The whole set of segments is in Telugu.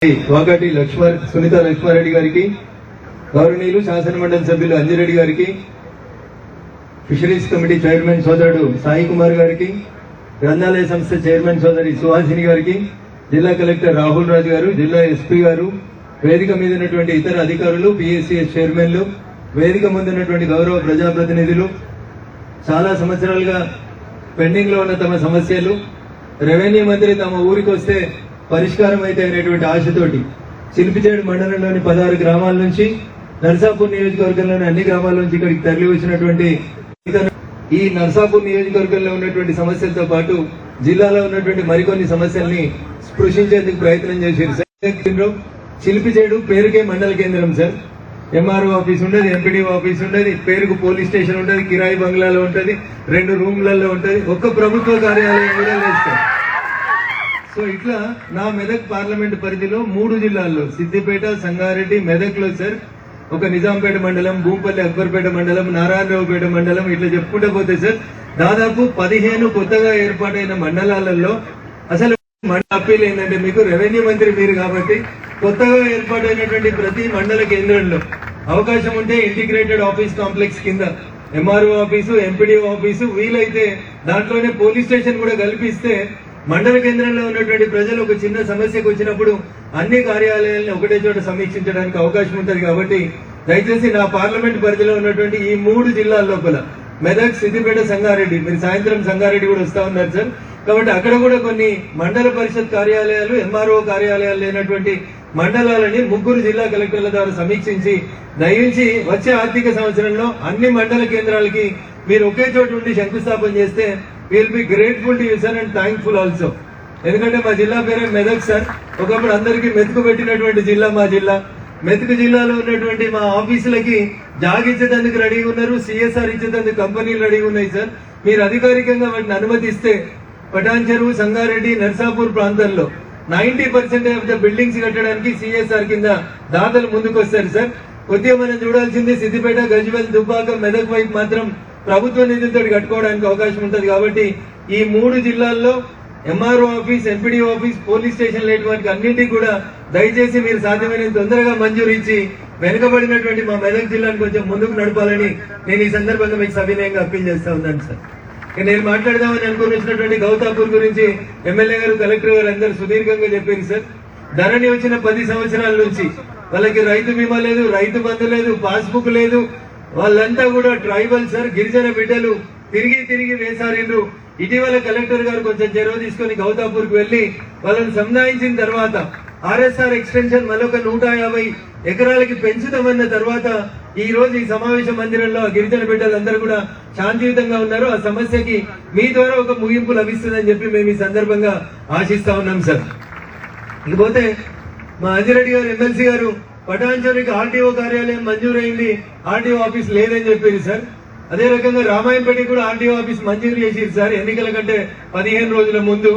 వాకాటి సునీత లక్ష్మారెడ్డి గారికి, గౌరవనీయులు శాసనమండలి సభ్యులు అంజిరెడ్డి గారికి, ఫిషరీస్ కమిటీ చైర్మన్ సోదరుడు సాయి కుమార్ గారికి, గ్రంథాలయ సంస్థ చైర్మన్ సోదరి సుహాసిని గారికి, జిల్లా కలెక్టర్ రాహుల్ రాజు గారు, జిల్లా ఎస్పీ గారు, వేదిక మీద ఉన్నటువంటి ఇతర అధికారులు, పిఎస్సిఎస్ చైర్మన్లు, వేదిక ముందు ఉన్నటువంటి గౌరవ ప్రజాప్రతినిధులు, చాలా సంవత్సరాలుగా పెండింగ్ లో ఉన్న తమ సమస్యలు రెవెన్యూ మంత్రి తమ ఊరికి వస్తే పరిష్కారం అయితే అనేటువంటి ఆశతోటి చిలిపిచేడు మండలంలోని 16 గ్రామాల నుంచి నర్సాపూర్ నియోజకవర్గంలోని అన్ని గ్రామాల నుంచి ఇక్కడికి తరలి వచ్చినటువంటి ఈ నర్సాపూర్ నియోజకవర్గంలో ఉన్నటువంటి సమస్యలతో పాటు జిల్లాలో ఉన్నటువంటి మరికొన్ని సమస్యల్ని స్పృశించేందుకు ప్రయత్నం చేశారు. చిలిపిచేడు పేరుకే మండల కేంద్రం సార్. ఎంఆర్ఓ ఆఫీస్ ఉండదు, ఎంపీడీఓ ఆఫీస్ ఉండదు, పేరుకు పోలీస్ స్టేషన్ ఉంటది, కిరాయి బంగ్లాలో ఉంటది, 2 రూమ్లలో ఉంటది, ఒక్క ప్రభుత్వ కార్యాలయం కూడా లేదు సార్. సో ఇట్లా నా మెదక్ పార్లమెంట్ పరిధిలో 3 జిల్లాల్లో సిద్దిపేట, సంగారెడ్డి, మెదక్ లో సార్ ఒక నిజాంపేట మండలం, భూంపల్లి అక్బర్పేట మండలం, నారాయణరావుపేట మండలం, ఇట్లా చెప్పుకుంటూ పోతే సార్ దాదాపు 15 కొత్తగా ఏర్పాటైన మండలాలలో అసలు అప్పీల్ ఏంటంటే మీకు రెవెన్యూ మంత్రి మీరు కాబట్టి కొత్తగా ఏర్పాటైనటువంటి ప్రతి మండల కేంద్రంలో అవకాశం ఉంటే ఇంటిగ్రేటెడ్ ఆఫీస్ కాంప్లెక్స్ కింద ఎంఆర్ఓ ఆఫీసు, ఎంపీడీఓ ఆఫీసు, వీలైతే దాంట్లోనే పోలీస్ స్టేషన్ కూడా కల్పిస్తే మండల కేంద్రంలో ఉన్నటువంటి ప్రజలు ఒక చిన్న సమస్యకు వచ్చినప్పుడు అన్ని కార్యాలయాలను ఒకటే చోట సమీక్షించడానికి అవకాశం ఉంటుంది. కాబట్టి దయచేసి నా పార్లమెంట్ పరిధిలో ఉన్నటువంటి ఈ 3 జిల్లాల లోపల మెదక్, సిద్దిపేట, సంగారెడ్డి, మీరు సాయంత్రం సంగారెడ్డి కూడా వస్తా ఉన్నారు సార్, కాబట్టి అక్కడ కూడా కొన్ని మండల పరిషత్ కార్యాలయాలు, ఎంఆర్ఓ కార్యాలయాలు లేనటువంటి మండలాలని 3 జిల్లా కలెక్టర్ల ద్వారా సమీక్షించి దయించి వచ్చే ఆర్థిక సంవత్సరంలో అన్ని మండల కేంద్రాలకి మీరు ఒకే చోటు ఉండి శంకుస్థాపన చేస్తే will be grateful to you sir and thankful also. ఎందుకంటే మా జిల్లా పేరే మెదక్ సార్. ఒకప్పుడు అందరికీ మెతుకు పెట్టినటువంటి జిల్లా మా జిల్లా. మెతుకు జిల్లాలో ఉన్నటువంటి మా ఆఫీసులకి జాగిచ్చేందుకు రెడీగా ఉన్నారు, సిఎస్ఆర్ ఇచ్చేందుకు కంపెనీలు రెడీగా ఉన్నాయి సార్. మీరు అధికారికంగా వాటిని అనుమతిస్తే పటాన్ చెరువు, సంగారెడ్డి, నర్సాపూర్ ప్రాంతాల్లో 90% ఆఫ్ ద బిల్డింగ్స్ కట్టడానికి సిఎస్ఆర్ కింద దాతలు ముందుకు వస్తారు సార్. కొద్దిగా మనం చూడాల్సింది సిద్దిపేట, గజ్వేల్, దుబ్బాక, మెదక్ వైపు మాత్రం ప్రభుత్వ నిధులతో కట్టుకోవడానికి అవకాశం ఉంటుంది. కాబట్టి ఈ 3 జిల్లాల్లో MRO office, MPDO office, police station లేటువంటి అన్నింటికి కూడా దయచేసి మీరు సాధ్యమైన తొందరగా మంజూరు ఇచ్చి వెనుకబడినటువంటి మా మెదక్ జిల్లాను కొంచెం ముందుకు నడపాలని నేను ఈ సందర్భంగా మీకు సవినయంగా అప్పీల్ చేస్తా ఉన్నాను సార్. నేను మాట్లాడదామని అనుకుని వచ్చినటువంటి గౌతాపూర్ గురించి ఎమ్మెల్యే గారు, కలెక్టర్ గారు అందరూ సుదీర్ఘంగా చెప్పారు సార్. ధరణి వచ్చిన 10 సంవత్సరాల నుంచి వాళ్ళకి రైతు బీమా లేదు, రైతు బంధు లేదు, పాస్బుక్ లేదు. వాళ్ళంతా కూడా ట్రైబల్ సార్, గిరిజన బిడ్డలు తిరిగి వేసారిండ్రు. ఇటీవల కలెక్టర్ గారు కొంచెం చొరవ తీసుకుని గౌతాపూర్ కు వెళ్లి వాళ్ళని సంధాయించిన తర్వాత ఆర్ఎస్ఆర్ ఎక్స్టెన్షన్ మరొక 150 ఎకరాలకి పెంచుతామన్న తర్వాత ఈ రోజు ఈ సమావేశ మందిరంలో గిరిజన బిడ్డలందరూ కూడా శాంతియుతంగా ఉన్నారు. ఆ సమస్యకి మీ ద్వారా ఒక ముగింపు లభిస్తుందని చెప్పి మేము ఈ సందర్భంగా ఆశిస్తా ఉన్నాం సార్. ఇకపోతే మా అంజిరెడ్డి గారు, ఎమ్మెల్సీ గారు, పటాన్ చెరువుకి ఆర్టీఓ కార్యాలయం మంజూరైంది, ఆర్టీఓ ఆఫీస్ లేదని చెప్పారు సార్. అదే రకంగా రామాయంపేటకి కూడా ఆర్టీఓ ఆఫీస్ మంజూరు చేసిరు సార్. ఎన్నికల కంటే 15 రోజుల ముందు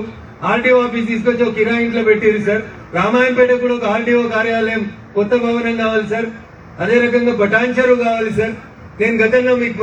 ఆర్టీఓ ఆఫీస్ తీసుకొచ్చి ఒక కిరాయి ఇంట్లో పెట్టిరు సార్. రామాయంపేట కూడా ఒక ఆర్టీఓ కార్యాలయం, కొత్త భవనం కావాలి సార్. అదే రకంగా పటాన్ చెరువు కావాలి సార్. నేను గతంలో మీకు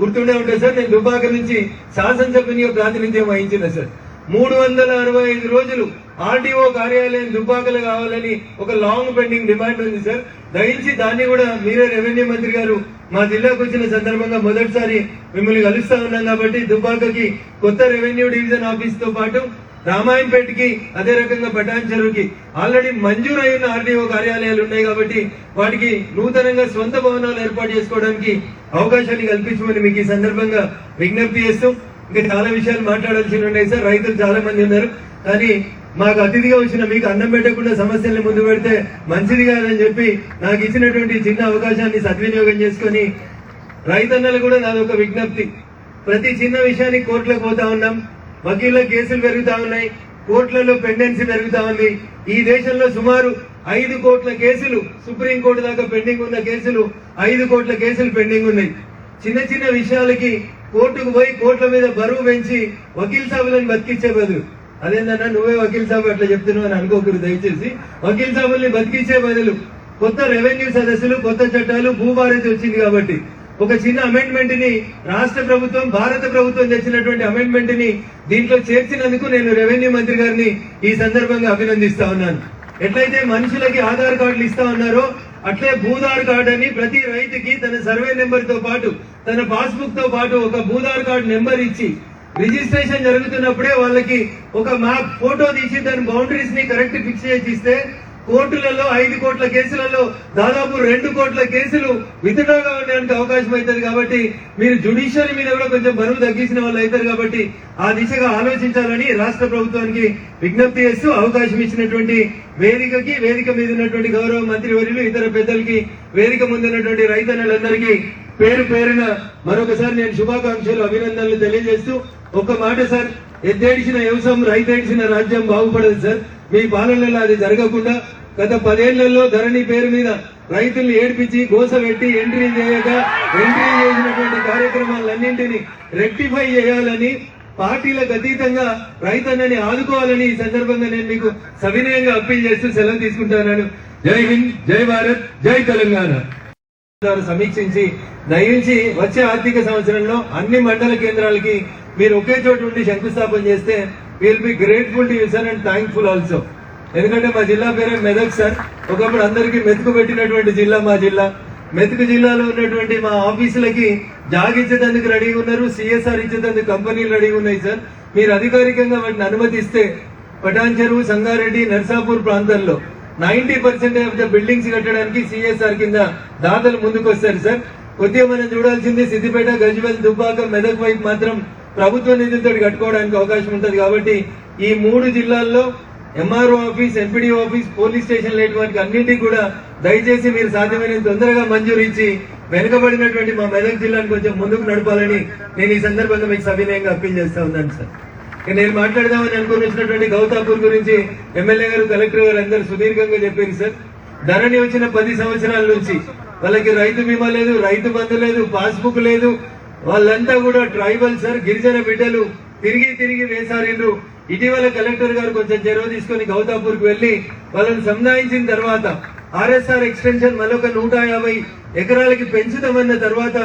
గుర్తుండే ఉంటుంది సార్, నేను దుబ్బాక నుంచి శాసనసభ్యునిగా ప్రాతినిధ్యం వహించిన సార్. 365 రోజులు ఆర్టీఓ కార్యాలయం దుబ్బాకలు కావాలని ఒక లాంగ్ పెండింగ్ డిమాండ్ ఉంది సార్. దయించి దాన్ని కూడా మీరే రెవెన్యూ మంత్రి గారు మా జిల్లాకు వచ్చిన సందర్భంగా మొదటిసారి మిమ్మల్ని కలుస్తా ఉన్నాం కాబట్టి దుబ్బాకకి కొత్త రెవెన్యూ డివిజన్ ఆఫీస్ తో పాటు రామాయంపేటకి, అదే రకంగా పటాన్ చెరువుకి ఆల్రెడీ మంజూరైన ఆర్టీఓ కార్యాలయాలు ఉన్నాయి కాబట్టి వాటికి నూతనంగా సొంత భవనాలు ఏర్పాటు చేసుకోవడానికి అవకాశాన్ని కల్పించమని మీకు ఈ సందర్భంగా విజ్ఞప్తి చేస్తూ, ఇంకా చాలా విషయాలు మాట్లాడాల్సి ఉన్నాయి సార్. రైతులు చాలా మంది ఉన్నారు, కానీ మాకు అతిథిగా వచ్చిన మీకు అన్నం పెట్టకుండా సమస్యల్ని ముందు పెడితే మంచిది కాదని చెప్పి నాకు ఇచ్చినటువంటి చిన్న అవకాశాన్ని సద్వినియోగం చేసుకుని రైతన్నలు కూడా నాదొక విజ్ఞప్తి. ప్రతి చిన్న విషయానికి కోర్టులకు పోతా ఉన్నాం, వకీళ్ల కేసులు పెరుగుతా ఉన్నాయి, కోర్టులలో పెండెన్సీ పెరుగుతా ఉంది. ఈ దేశంలో సుమారు 5 కోట్ల కేసులు సుప్రీంకోర్టు దాకా పెండింగ్ ఉన్న కేసులు 5 కోట్ల కేసులు పెండింగ్ ఉన్నాయి. చిన్న విషయాలకి కోర్టుకు పోయి కోర్టుల మీద బరువు పెంచి వకీల్ సాబులను బతికించే బదులు, అదేందన్నా నువ్వే వకీల్ సాబు అట్లా చెప్తున్నావు అని అనుకోకూడదు దయచేసి. వకీల్ సాబుల్ని బతికించే బదులు కొత్త రెవెన్యూ సదస్సులు, కొత్త చట్టాలు, భూభారతి వచ్చింది కాబట్టి ఒక చిన్న అమెండ్మెంట్ ని రాష్ట్ర ప్రభుత్వం, భారత ప్రభుత్వం తెచ్చినటువంటి అమెండ్మెంట్ ని దీంట్లో చేర్చినందుకు నేను రెవెన్యూ మంత్రి గారిని ఈ సందర్భంగా అభినందిస్తా ఉన్నాను. ఎట్లయితే మనుషులకి ఆధార్ కార్డులు ఇస్తా ఉన్నారో అట్లే భూధార్ కార్డు అని ప్రతి రైతుకి తన సర్వే నెంబర్ తో పాటు తన పాస్బుక్ తో పాటు ఒక భూధార్ కార్డు నెంబర్ ఇచ్చి రిజిస్ట్రేషన్ జరుగుతున్నప్పుడే వాళ్ళకి ఒక మ్యాప్ ఫోటో తీసి దాని బౌండరీస్ ని కరెక్ట్ ఫిక్స్ చేసి ఇస్తే కోర్టులలో 5 కోట్ల కేసులలో దాదాపు 2 కోట్ల కేసులు విత్డ్రా కావడానికి అవకాశం అవుతుంది. కాబట్టి మీరు జ్యుడిషియరీ మీద కూడా కొంచెం బరువు తగ్గించిన వాళ్ళు అవుతారు. కాబట్టి ఆ దిశగా ఆలోచించాలని రాష్ట్ర ప్రభుత్వానికి విజ్ఞప్తి చేస్తూ అవకాశం ఇచ్చినటువంటి వేదిక మీద ఉన్నటువంటి గౌరవ మంత్రివర్యులు ఇతర పెద్దలకి వేదిక ముందున్నటువంటి రైతన్నలందరికీ పేరు పేరున మరొకసారి నేను శుభాకాంక్షలు అభినందనలు తెలియజేస్తూ ఒక్క మాట సార్, ఎద్దేడిసిన వ్యవసాయం రైతేడిసిన రాజ్యం బాగుపడదు సార్. మీ పాలనలో అది జరగకుండా గత 10 ఏళ్లలో ధరణి పేరు మీద రైతుల్ని ఏడ్పించి గోసపెట్టి ఎంట్రీ చేసినటువంటి కార్యక్రమాలన్నింటినీ రెక్టిఫై చేయాలని పార్టీలకు అతీతంగా రైతన్నని ఆదుకోవాలని ఈ సందర్భంగా నేను మీకు సవినయంగా అప్పీల్ చేస్తూ సెలవు తీసుకుంటున్నాను. జై హింద్, జై భారత్, జై తెలంగాణ. సమీక్షించి దయించి వచ్చే ఆర్థిక సంవత్సరంలో అన్ని మండల కేంద్రాలకి మీరు ఒకే చోటు ఉండి శంకుస్థాపన చేస్తే will be grateful to you sir and thankful also. ఎందుకంటే మా జిల్లా పేరే మెదక్ సార్. ఒకప్పుడు అందరికీ మెతుకు పెట్టినటువంటి జిల్లా మా జిల్లా. మెతుకు జిల్లాలో ఉన్నటువంటి మా ఆఫీసులకి జాగ్ ఇచ్చేందుకు రెడీగా ఉన్నారు, సిఎస్ఆర్ ఇచ్చేందుకు కంపెనీలు రెడీగా ఉన్నాయి సార్. మీరు అధికారికంగా వాటిని అనుమతిస్తే పటాన్ చెరువు, సంగారెడ్డి, నర్సాపూర్ ప్రాంతాల్లో 90% ఆఫ్ ద బిల్డింగ్స్ కట్టడానికి సిఎస్ఆర్ కింద దాతలు ముందుకు వస్తారు సార్. కొద్దిగా మనం చూడాల్సింది సిద్దిపేట, గజ్వేల్, దుబ్బాక, మెదక్ వైపు మాత్రం ప్రభుత్వ నిధులతో కట్టుకోవడానికి అవకాశం ఉంటుంది. కాబట్టి ఈ 3 జిల్లాల్లో MRO office, MPDO office, police station లేని వాటికి అన్నింటికి కూడా దయచేసి మీరు సాధ్యమైనంత తొందరగా మంజూరు ఇచ్చి వెనుకబడినటువంటి మా మెదక్ జిల్లాను కొంచెం ముందుకు నడపాలని నేను ఈ సందర్భంగా మీకు సవినయంగా అప్పీల్ చేస్తా ఉన్నాను సార్. నేను మాట్లాడదామని అనుకుని వచ్చినటువంటి గౌతాపూర్ గురించి ఎమ్మెల్యే గారు, కలెక్టర్ గారు అందరూ సుదీర్ఘంగా చెప్పారు సార్. ధరణి వచ్చిన 10 సంవత్సరాల నుంచి వాళ్ళకి రైతు బీమా లేదు, రైతు బంధు లేదు, పాస్బుక్ లేదు. వాళ్ళంతా కూడా ట్రైబల్ సార్, గిరిజన బిడ్డలు తిరిగి వేసారిండ్రు. ఇటీవల కలెక్టర్ గారు కొంచెం చొరవ తీసుకుని గౌతాపూర్ కు వెళ్లి వాళ్ళని సంధాయించిన తర్వాత ఆర్ఎస్ఆర్ ఎక్స్టెన్షన్ మరొక 150 ఎకరాలకి పెంచుతామన్న తర్వాత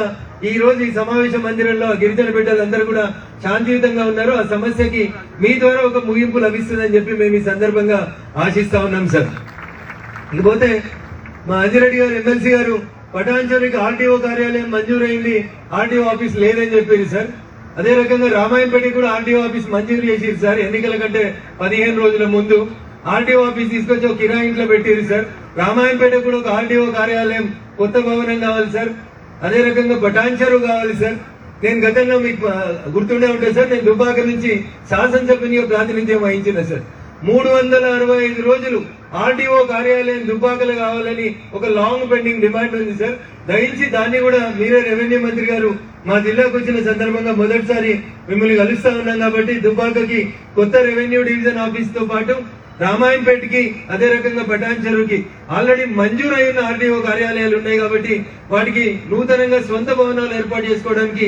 ఈ రోజు ఈ సమావేశ మందిరంలో గిరిజన బిడ్డలందరూ కూడా శాంతియుతంగా ఉన్నారు. ఆ సమస్యకి మీ ద్వారా ఒక ముగింపు లభిస్తుందని చెప్పి మేము ఈ సందర్భంగా ఆశిస్తా ఉన్నాం సార్. ఇకపోతే మా అంజిరెడ్డి గారు ఎమ్మెల్సీ గారు పటాన్ చెరువుకి ఆర్టీఓ కార్యాలయం మంజూరైంది, ఆర్టీఓ ఆఫీస్ లేదని చెప్పారు సార్. అదే రకంగా రామాయంపేట కూడా ఆర్టీఓ ఆఫీస్ మంజూరు చేసిరు సార్. ఎన్నికల కంటే 15 రోజుల ముందు ఆర్టీఓ ఆఫీస్ తీసుకొచ్చి ఒక కిరాయి ఇంట్లో పెట్టిరు సార్. రామాయంపేట కూడా ఒక ఆర్టీఓ కార్యాలయం కొత్త భవనం కావాలి సార్. అదే రకంగా పటాన్ చెరువు కావాలి సార్. నేను గతంలో మీకు గుర్తుండే ఉంటుంది సార్, నేను దుబ్బాక నుంచి శాసనసభ్యునిగా ప్రాతినిధ్యం వహించిన సార్. 365 రోజులు ఆర్టీఓ కార్యాలయం దుబ్బాకలు కావాలని ఒక లాంగ్ పెండింగ్ డిమాండ్ ఉంది సార్. దయించి దాన్ని కూడా మీరే రెవెన్యూ మంత్రి గారు మా జిల్లాకు వచ్చిన సందర్భంగా మొదటిసారి మిమ్మల్ని కలుస్తా ఉన్నాం. కాబట్టి దుబ్బాకకి కొత్త రెవెన్యూ డివిజన్ ఆఫీస్ తో పాటు రామాయంపేటకి అదే రకంగా పటాన్ చెరువుకి ఆల్రెడీ మంజూరైన ఆర్టీఓ కార్యాలయాలు ఉన్నాయి. కాబట్టి వాటికి నూతనంగా సొంత భవనాలు ఏర్పాటు చేసుకోవడానికి